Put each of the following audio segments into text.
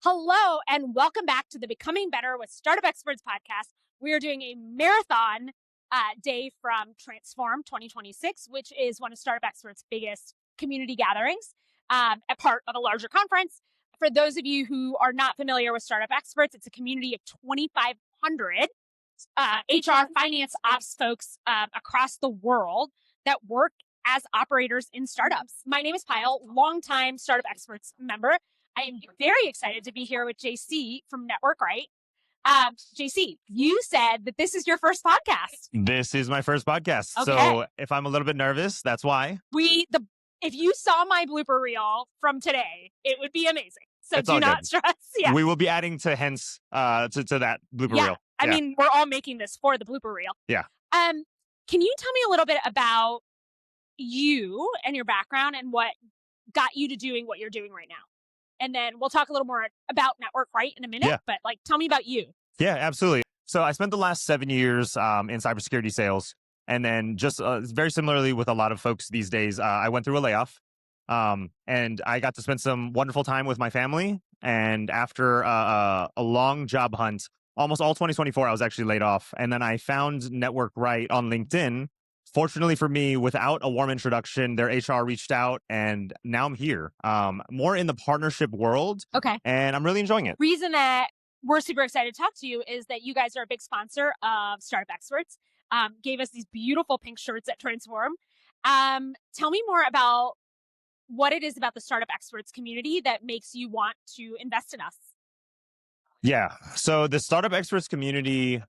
Hello, and welcome back to the Becoming Better with Startup Experts podcast. We are doing a marathon day from Transform 2026, which is one of Startup Experts' biggest community gatherings, a part of a larger conference. For those of you who are not familiar with Startup Experts, it's a community of 2,500 HR, finance, ops folks across the world that work as operators in startups. My name is Payal, longtime Startup Experts member. I am very excited to be here with JC from Network Right. JC, you said that this is your first podcast. This is my first podcast. Okay. So if I'm a little bit nervous, that's why. If you saw my blooper reel from today, it would be amazing. So It's do all not good. stress. Yeah. We will be adding to that blooper Yeah. reel. I mean, we're all making this for the blooper reel. Yeah. Can you tell me a little bit about you and your background and what got you to doing what you're doing right now? And then we'll talk a little more about Network Right in a minute, but tell me about you. Yeah, absolutely. So I spent the last 7 years in cybersecurity sales. And then just very similarly with a lot of folks these days, I went through a layoff and I got to spend some wonderful time with my family. And after a long job hunt, almost all 2024, I was actually laid off. And then I found Network Right on LinkedIn. Fortunately for me, without a warm introduction, their HR reached out and now I'm here, more in the partnership world. Okay. And I'm really enjoying it. Reason that we're super excited to talk to you is that you guys are a big sponsor of Startup Experts, gave us these beautiful pink shirts at Transform. Tell me more about what it is about the Startup Experts community that makes you want to invest in us. Yeah. So the Startup Experts community,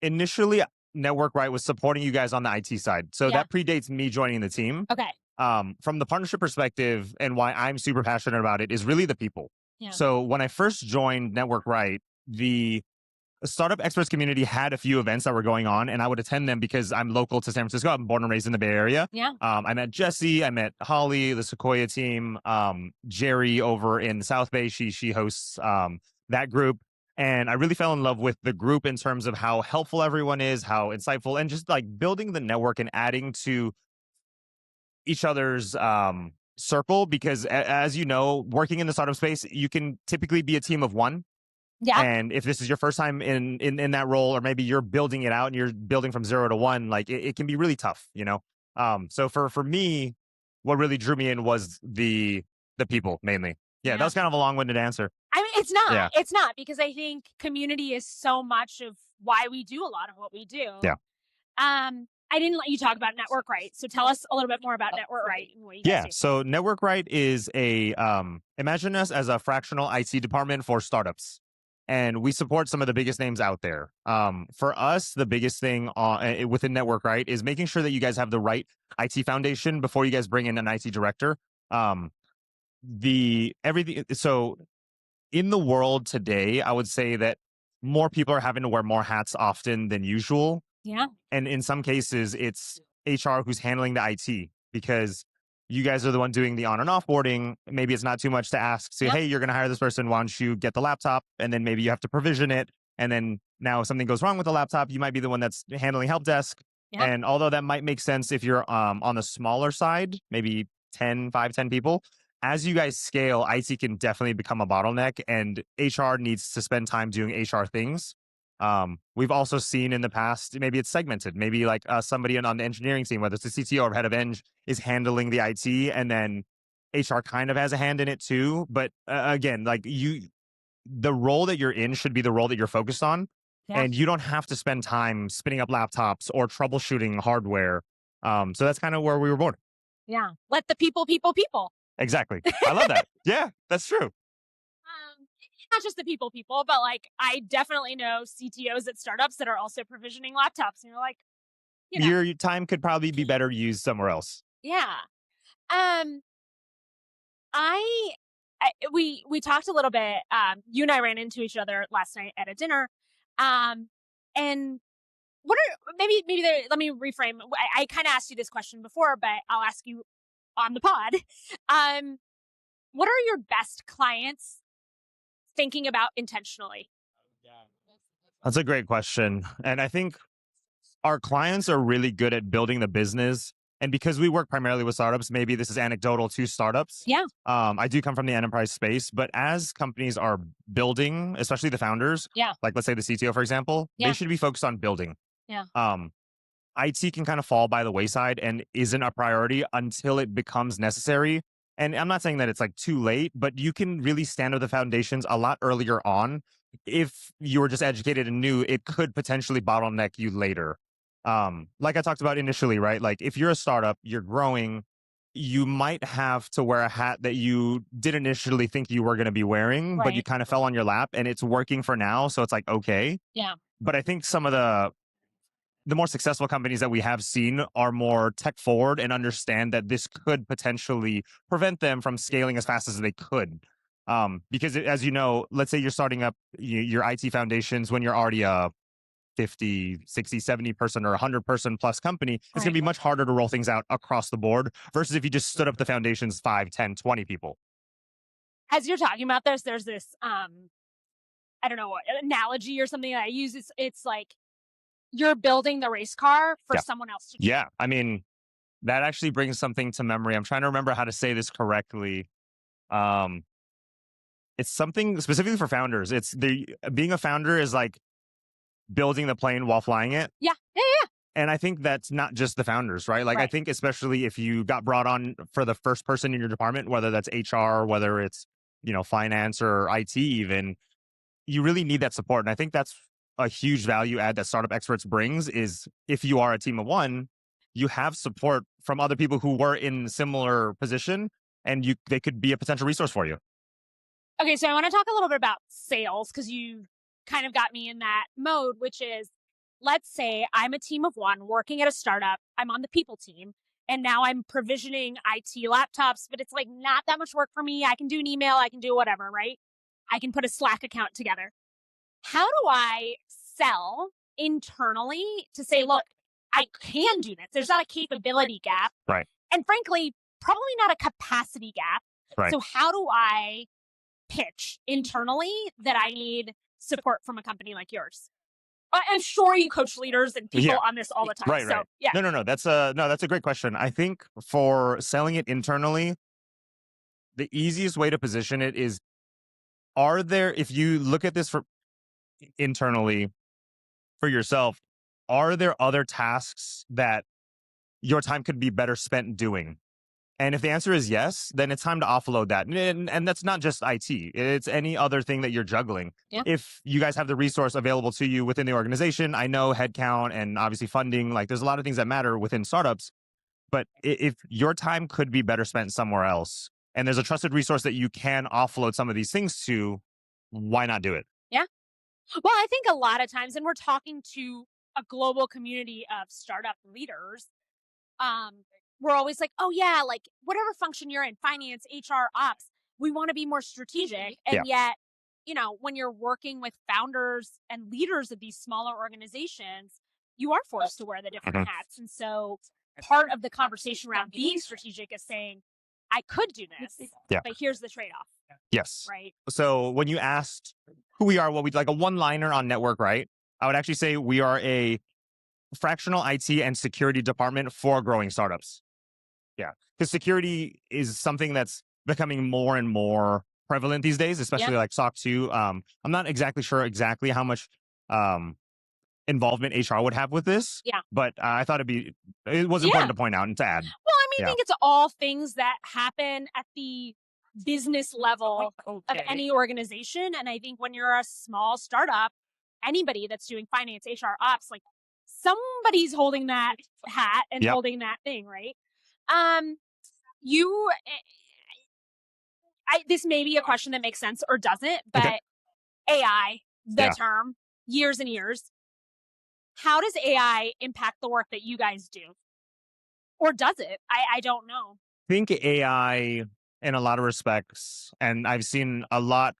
initially, Network Right was supporting you guys on the IT side. So that predates me joining the team. Okay. From the partnership perspective and why I'm super passionate about it is really the people. Yeah. So when I first joined Network Right, the Startup Experts community had a few events that were going on and I would attend them because I'm local to San Francisco. I'm born and raised in the Bay Area. Yeah. I met Jesse, I met Holly, the Sequoia team, Jerry over in the South Bay. She hosts that group. And I really fell in love with the group in terms of how helpful everyone is, how insightful, and just like building the network and adding to each other's circle. Because as you know, working in the startup space, you can typically be a team of one. Yeah. And if this is your first time in that role, or maybe you're building it out and you're building from 0 to 1, like it can be really tough, you know? So for me, what really drew me in was the people mainly. Yeah, that was kind of a long-winded answer. I mean, it's not. Yeah. It's not, because I think community is so much of why we do a lot of what we do. Yeah. I didn't let you talk about Network Right. So tell us a little bit more about Network Right and what you guys do. So Network Right is imagine us as a fractional IT department for startups. And we support some of the biggest names out there. For us, the biggest thing within Network Right is making sure that you guys have the right IT foundation before you guys bring in an IT director. So in the world today, I would say that more people are having to wear more hats often than usual. Yeah. And in some cases, it's HR who's handling the IT because you guys are the one doing the on and offboarding. Maybe it's not too much to ask. Say, hey, you're going to hire this person. Why don't you get the laptop? And then maybe you have to provision it. And then now if something goes wrong with the laptop, you might be the one that's handling help desk. Yeah. And although that might make sense if you're on the smaller side, maybe 10 people, as you guys scale, IT can definitely become a bottleneck and HR needs to spend time doing HR things. We've also seen in the past, maybe it's segmented. Maybe like somebody on the engineering team, whether it's the CTO or head of eng, is handling the IT, and then HR kind of has a hand in it too. But again, like the role that you're in should be the role that you're focused on, and you don't have to spend time spinning up laptops or troubleshooting hardware. So that's kind of where we were born. Yeah, let the people. Exactly. I love that. Yeah, that's true. Not just the people, but like I definitely know CTOs at startups that are also provisioning laptops, and you're like, your time could probably be better used somewhere else. Yeah. We talked a little bit. You and I ran into each other last night at a dinner. And what are let me reframe. I kind of asked you this question before, but I'll ask you on the pod. What are your best clients thinking about intentionally? That's a great question. And I think our clients are really good at building the business And because we work primarily with startups, maybe this is anecdotal to startups. Yeah. I do come from the enterprise space, but as companies are building, especially the founders, Yeah. like let's say the CTO, for example, Yeah. they should be focused on building. Yeah. IT can kind of fall by the wayside and isn't a priority until it becomes necessary. And I'm not saying that it's like too late, but you can really stand up the foundations a lot earlier on. If you were just educated and knew, it could potentially bottleneck you later. Like I talked about initially, right? Like if you're a startup, you're growing, you might have to wear a hat that you didn't initially think you were going to be wearing, but you Right. kind of fell on your lap and it's working for now. So it's like, okay. Yeah. But I think some of the more successful companies that we have seen are more tech forward and understand that this could potentially prevent them from scaling as fast as they could. Because as you know, let's say you're starting up your IT foundations when you're already a 50, 60, 70 person or 100 person plus company, it's going to be much harder to roll things out across the board versus if you just stood up the foundations 5, 10, 20 people. As you're talking about this, there's this, I don't know, analogy or something that I use. It's like, you're building the race car for someone else to drive. Yeah. I mean, that actually brings something to memory. I'm trying to remember how to say this correctly. It's something specifically for founders. Being a founder is like building the plane while flying it. Yeah. And I think that's not just the founders, right? Like I think especially if you got brought on for the first person in your department, whether that's HR, whether it's, finance or IT even, you really need that support. And I think that's a huge value add that Startup Experts brings is if you are a team of one, you have support from other people who were in similar position and they could be a potential resource for you. Okay, so I want to talk a little bit about sales because you kind of got me in that mode, which is, let's say I'm a team of one working at a startup. I'm on the people team and now I'm provisioning IT laptops, but it's like not that much work for me. I can do an email, I can do whatever, right? I can put a Slack account together. How do I sell internally to say, look, I can do this? There's not a capability gap. Right. And frankly, probably not a capacity gap. Right. So how do I pitch internally that I need support from a company like yours? I'm sure you coach leaders and people on this all the time. Right, right. Yeah. No. That's a great question. I think for selling it internally, the easiest way to position it is, if you look at this for internally for yourself, are there other tasks that your time could be better spent doing? And if the answer is yes, then it's time to offload that. And that's not just IT. It's any other thing that you're juggling. Yeah. If you guys have the resource available to you within the organization, I know headcount and obviously funding, like there's a lot of things that matter within startups. But if your time could be better spent somewhere else, and there's a trusted resource that you can offload some of these things to, why not do it? Yeah. Well, I think a lot of times, and we're talking to a global community of startup leaders, we're always like, oh yeah, like whatever function you're in, finance, HR, ops, we want to be more strategic. And yet, when you're working with founders and leaders of these smaller organizations, you are forced to wear the different hats. And so part of the conversation around being strategic is saying, I could do this, but here's the trade-off. Yes. Right. So when you asked who we are, what we'd like a one-liner on network, right? I would actually say we are a fractional IT and security department for growing startups. Yeah. Because security is something that's becoming more and more prevalent these days, especially like SOC 2. I'm not exactly sure how much involvement HR would have with this. Yeah. But I thought it was important to point out and to add. Well, I think it's all things that happen at the business level of any organization. And I think when you're a small startup, anybody that's doing finance, HR, ops, like somebody's holding that hat and holding that thing, right? This may be a question that makes sense or doesn't, but AI, the term, years and years. How does AI impact the work that you guys do? Or does it? I don't know. I think AI, in a lot of respects, and I've seen a lot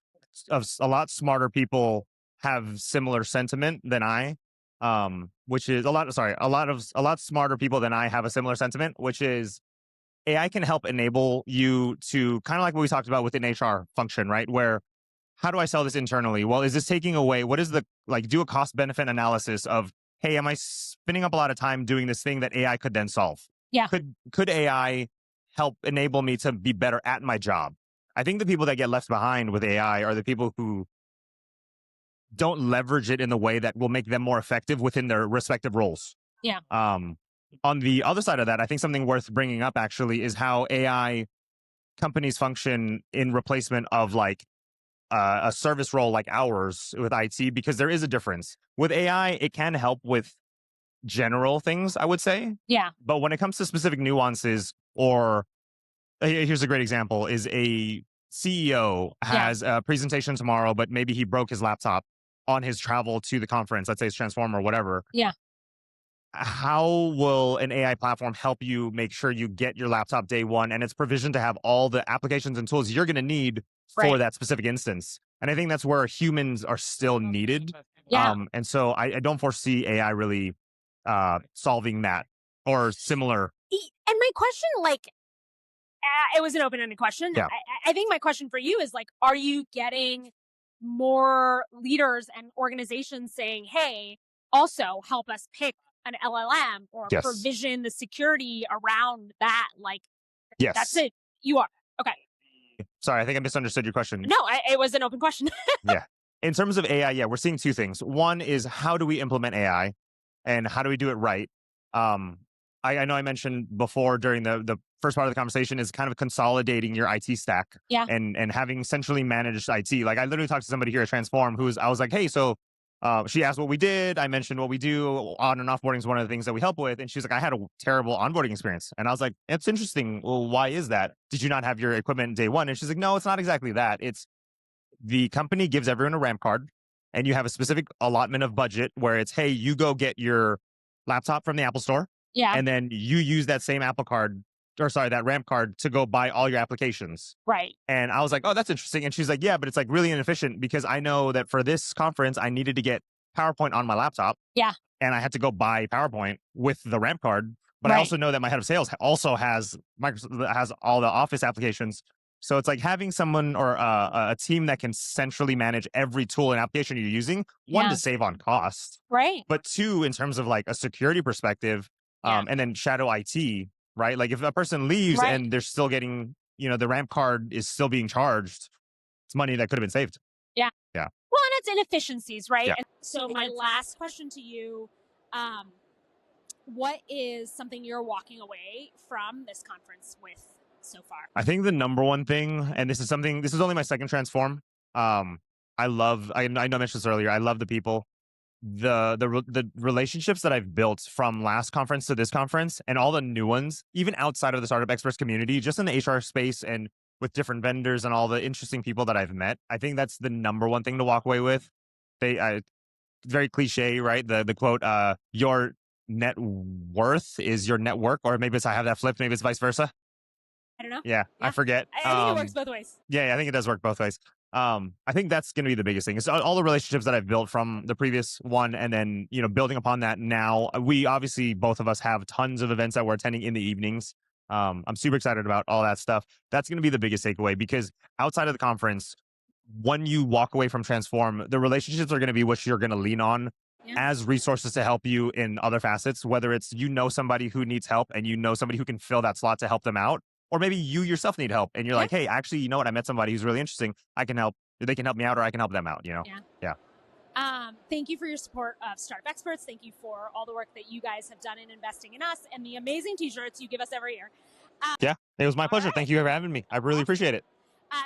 smarter people have similar sentiment than I, which is a lot smarter people than I have a similar sentiment, which is AI can help enable you to kind of like what we talked about within HR function, right? Where how do I sell this internally? Well, is this taking away? What is do a cost benefit analysis of, hey, am I spending up a lot of time doing this thing that AI could then solve? Yeah. Could AI help enable me to be better at my job? I think the people that get left behind with AI are the people who don't leverage it in the way that will make them more effective within their respective roles. Yeah. On the other side of that, I think something worth bringing up actually is how AI companies function in replacement of like a service role like ours with IT, because there is a difference. With AI, it can help with general things, I would say. Yeah. But when it comes to specific nuances, or here's a great example, is a CEO has a presentation tomorrow, but maybe he broke his laptop on his travel to the conference, let's say it's Transform or whatever. Yeah. How will an AI platform help you make sure you get your laptop day one and it's provisioned to have all the applications and tools you're going to need for that specific instance? And I think that's where humans are still needed. Yeah. And so I don't foresee AI really solving that or similar. And my question, like, it was an open-ended question. Yeah. I think my question for you is like, are you getting more leaders and organizations saying, hey, also help us pick an LLM or provision the security around that? Like, that's it. You are. Okay. Sorry, I think I misunderstood your question. No, it was an open question. Yeah. In terms of AI, yeah, we're seeing two things. One is how do we implement AI and how do we do it right? I know I mentioned before during the first part of the conversation is kind of consolidating your IT stack and having centrally managed IT. Like I literally talked to somebody here at Transform I was like, hey, so she asked what we did. I mentioned what we do. On and offboarding is one of the things that we help with. And she's like, I had a terrible onboarding experience. And I was like, it's interesting. Well, why is that? Did you not have your equipment day one? And she's like, no, it's not exactly that. It's the company gives everyone a RAM card and you have a specific allotment of budget where it's, hey, you go get your laptop from the Apple store. Yeah. And then you use that same that RAM card to go buy all your applications. Right. And I was like, oh, that's interesting. And she's like, yeah, but it's like really inefficient because I know that for this conference, I needed to get PowerPoint on my laptop. Yeah. And I had to go buy PowerPoint with the RAM card. But I also know that my head of sales also has all the Office applications. So it's like having someone or a team that can centrally manage every tool and application you're using, one, to save on cost. Right. But two, in terms of like a security perspective, and then shadow IT, right? Like if a person leaves and they're still getting, the RAM card is still being charged, it's money that could have been saved. Yeah. Yeah. Well, and it's inefficiencies, right? Yeah. And so my last question to you, what is something you're walking away from this conference with so far? I think the number one thing, and this is only my second Transform. I know I mentioned this earlier. I love the people. The relationships that I've built from last conference to this conference and all the new ones, even outside of the startup experts community, just in the HR space and with different vendors and all the interesting people that I've met, I think that's the number one thing to walk away with. Very cliche, right? The quote, your net worth is your network, or maybe I have that flipped, maybe it's vice versa. I don't know. Yeah. I forget. I think it works both ways. Yeah, I think it does work both ways. I think that's going to be the biggest thing. It's all the relationships that I've built from the previous one. And then, building upon that now, we obviously, both of us have tons of events that we're attending in the evenings. I'm super excited about all that stuff. That's going to be the biggest takeaway because outside of the conference, when you walk away from Transform, the relationships are going to be what you're going to lean on as resources to help you in other facets, whether it's, somebody who needs help and somebody who can fill that slot to help them out. Or maybe you yourself need help and you're like, hey, actually, you know what? I met somebody who's really interesting. I can help. They can help me out or I can help them out, Yeah. Thank you for your support of Startup Experts. Thank you for all the work that you guys have done in investing in us and the amazing t-shirts you give us every year. Yeah, it was my pleasure. Thank you for having me. I really appreciate it.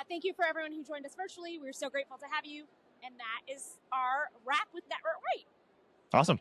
Thank you for everyone who joined us virtually. We're so grateful to have you. And that is our wrap with Network Right. Awesome.